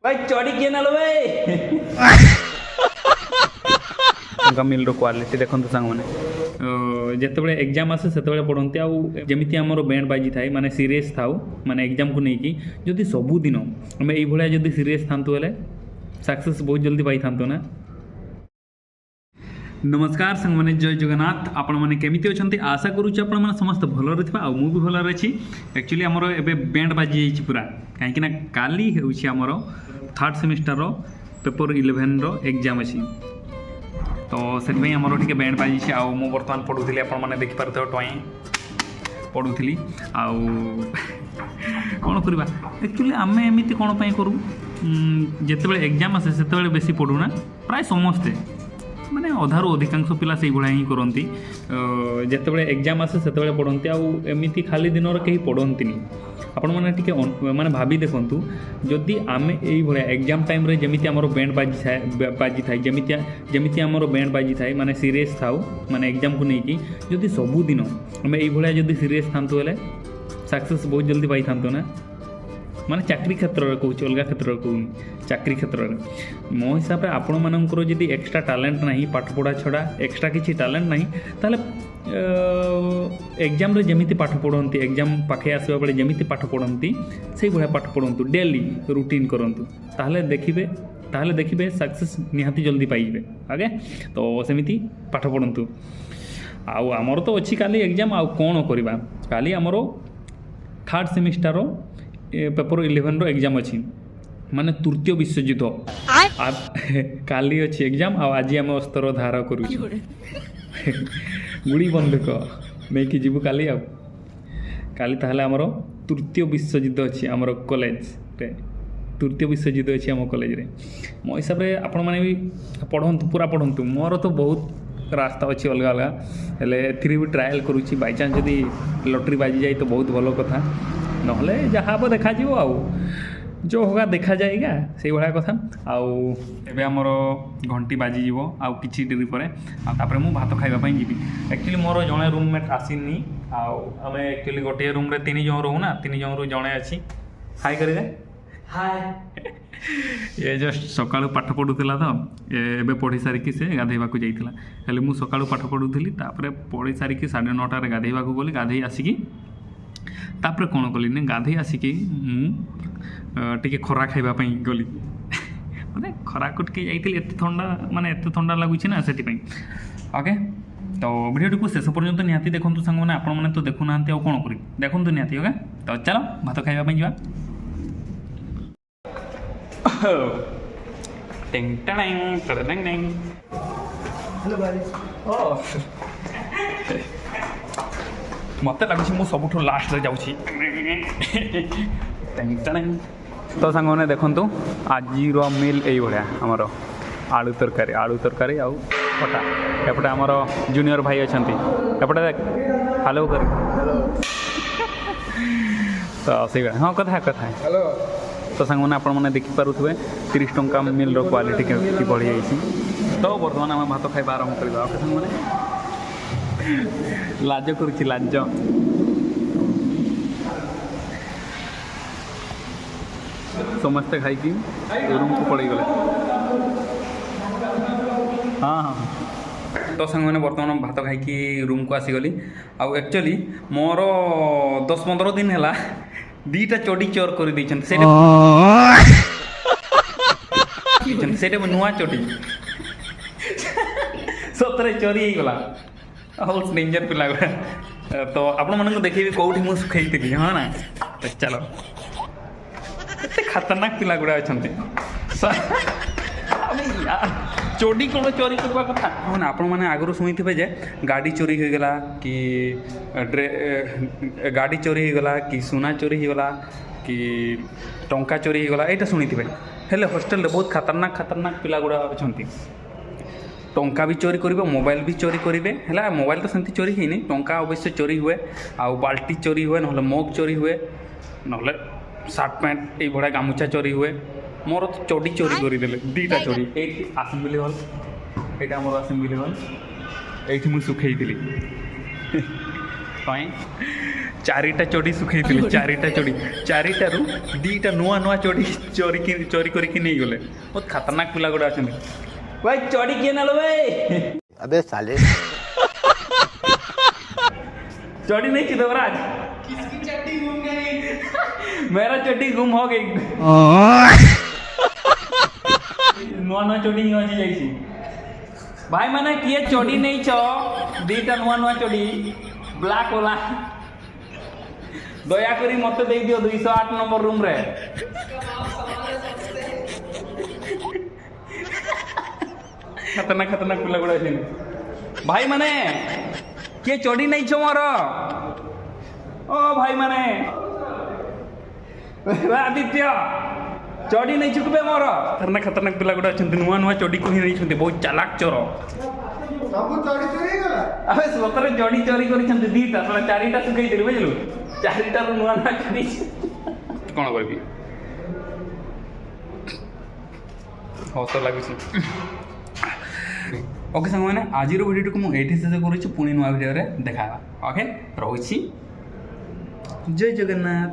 भाई चढ़ी किए ना लो भाई मिल क्वालिटी देखो सांग मैंने जिते एग्जाम आसे से पढ़ती आमती आमर बैंड बाजी थाए माने सीरीयस थाउ माने एग्जाम को लेकिन जदि सबुदिन आम ये जदि सीरीयस था सक्सेस बहुत जल्दी पाई था ना। नमस्कार सांग मैंने जय जगन्नाथ आपण मैंने केमिति अछंती आशा करूँ आपण मैंने समस्त भलरे थिबा आ मु भी भलरे अछि। एक्चुअली हमर एबे बैंड बाजी जाइछि पूरा काहेकि ना काली हेउछि हमर थर्ड सेमिस्टर रो पेपर 11 रो एग्जाम अछि तो से आमर टे बैंड बाजी आ मु बर्तमान पढ़ुली आपण मैंने देखि पारथो टॉई पढ़ुली आउ कौन करवा एक्चुअली आम एमती कौन पाई करूँ जिते एग्जाम आसे से बेसी पढ़ुना प्राय समस्ते माने अधारू अधिकांश पिला से भाया ही करती जिते एग्जाम आसे से पढ़ती आमती खाली दिन कहीं पढ़ती आपण मैंने माने भाभी देखूँ जदि आम ये एग्जाम टाइम रे जमी आमर बैंड बाजी थाए जमी आमर बैंड बाजी थाए माने सीरीयस थाउ माने एग्जाम को लेकिन जदि सबुदिन आम ये जदि सीरीयस था सक्सेस बहुत जल्दी पाई था ना माने चाकरी क्षेत्र में कहूँ अलग क्षेत्र में कहूँ चाकरी क्षेत्र में मो हिसाब से आपण मानकर जदि एक्स्ट्रा टैलेंट नहीं पाठ पढ़ा छड़ा एक्स्ट्रा किसी टैलेंट नहीं ताले एग्जाम रे जमी पाठ पढ़ती एग्जाम पाखे आसवा बेले जमी पाठ पढ़ती से भाया पाठ पढ़तु डेली रूटीन करूँ ताहले देखिए सक्सेस निहाती जल्दी पाइबे आगे तो सेमिति पाठ पढ़तु आउ आमर तो अच्छी काली एग्जाम आउ कौन करवा काली आमर थर्ड सेमिस्टर पेपर 11 रो एग्जाम अच्छी माने तृतीय विश्वयुद्ध काली अच्छी एग्जाम आज आम अस्तर धार करूँ गुड़ी बंदूक नहीं कि जीवु काली काली ताहले आमर तृतीय विश्वयुद्ध अच्छी आमर कॉलेज रे तृतीय विश्वयुद्ध अच्छी आम कॉलेज रे मो हिसाब से आपण मैंने भी पढ़ंतु पूरा पढ़ंतु मोर तो बहुत रास्ता अच्छी अलग अलग हेले एथि भी ट्रायल करुँची बाई चान्स जदि लटरी बाजी जाए तो बहुत भल कथा नहले जहाँ हम देखा आउ जो होगा देखा जाएगा से भाया कथा आउ एबे हमर घंटी बाजी जीवो आउ किछि डेरी परे तापर मु भात खाइबा पई जीबी। एक्चुअली मोर जणे रूममेट आसीनी आउ आमे एक्चुअली गोटे रूम रे 3 जण रहू ना 3 जण रु जणे अछि हाय करि दे हाय ये जस्ट सकाळु पाठ पढुतला तो एबे पढ़ी सारिकी से गाधेबा को जाइतला हेले मु सकाळु पाठ पढुथली तापर पढ़ी सारिकी 9:30 रे गाधेबा को गली गाधेई आसिकी तापर कौन कली ने गाधे आसिकी टे खरा खाइबापी गली माने खरा को टे जाइए एत ठंडा माने एत ठंडा लगुच ना से ओके तो भिडियो को शेष पर्यंत निहाती देखो सांग मैंने आपण मैंने तो देखुना कौन कर देखो निहाती ओके तो चलो भात खाइबापी जा मत लगुच मु सब लास्ट जाऊँगी तो सांग मैंने देखु आज मिल ये आमर आलू तरकारी आउ खटा एपटे आमर जूनियर भाई अच्छा एपटे देख हेलो कर तो से हाँ कथा कथा हेलो तो सांग मैंने आपण मैंने देखिपे 30 टंका मिल क्वालिटी के बढ़ी जाइए तो बर्तमान आम भात खाଇବା आरंभ करवा सांग मैंने लाज करुच्ची लाज समस्ते खाई रूम को पड़े गले हाँ हाँ तो सांग मैंने बर्तमान भात खाई रूम को आसीगली आउ एक्चुअली मोर 10-15 दिन है 2टा चोटी चोर कर नुआ चोटी सतरे चोरी गला हाउस डेंजर पिला तो आपण मन को देखी कौटी मुझे सुखी हाँ ना तो चलो एत खतरनाक पिला गुड़ा अच्छा चोरी कौन चोरी करवा कथा हाँ ना आपण मैंने आगु शुणी थे जे गाड़ी चोरी हो गला कि गाड़ी चोरी हो गला कि सुना चोरी हो गला कि टंका चोरी हो गला यहाँ शुणी थे हेले हॉस्टेल बहुत खतरनाक खतरनाक पिला गुड़ा अच्छा टंका भी चोरी करेंगे मोबाइल भी चोरी करेंगे है मोबाइल तो सेमती चोरी है टंका अवश्य चोरी हुए आउ बाल्टी चोरी हुए ना मग चोरी हुए ना सार्ट पैंट ये भाया गामुछा चोरी हुए मोर तो चोटी चोरी करदे 2टा चोरी ये आसेम्बली हल यहाँ आम आसेम्बली हल ये मुझे सुखई ପାଇଁ ଚାରିଟା ଚଢ଼ି ଶୁଖେଇଥିଲେ, ଚାରିଟା ଚଢ଼ି, ଚାରିଟାରୁ ଦୁଇଟା ନୂଆ ନୂଆ ଚଢ଼ି ଚୋରି କରିକି ନେଇଗଲେ। ବହୁତ ଖତରନାକ ପିଲା ଗୁଡ଼ା ଅଛନ୍ତି। ଭାଇ ଚଢ଼ି କିଏ ନେଲ ଭାଇ? अबे साले चड्डी नहीं थी देवराज, किसकी चड्डी घूम गई? मेरा चड्डी गुम हो गई। नुआ नुआ चड्डी ही हजी जाइए भाई मैंने किए चड्डी नहीं छ दीटा नुआ नुआ चड्डी ब्लैक वाला दया करी मत दे दियो 208 नंबर रूम रे। खतरनाक खतरनाक पिला गुड़ा अछन भाई माने किए चढ़ी नहीं छो मोर ओ भाई माने आदित्य चढ़ी नहीं छुकबे मोर। खतरनाक खतरनाक पिला गुड़ा अछन नुआ नुआ चढ़ी को ही नहीं छुते बहुत चालाक चोर। सब चढ़ी चोरी गला अबे सतरे चढ़ी चोरी करिछन दीटा साला चारिटा सुखै दिले बुझलु चारिटा नुआ नुआ चढ़ी कोन करबी हस लागुछि। ओके सांग मैंने आज भिडियो को मुझे शेष करुच्छी पुणी नुआ भिडियो देखा। ओके रही जय जगन्नाथ।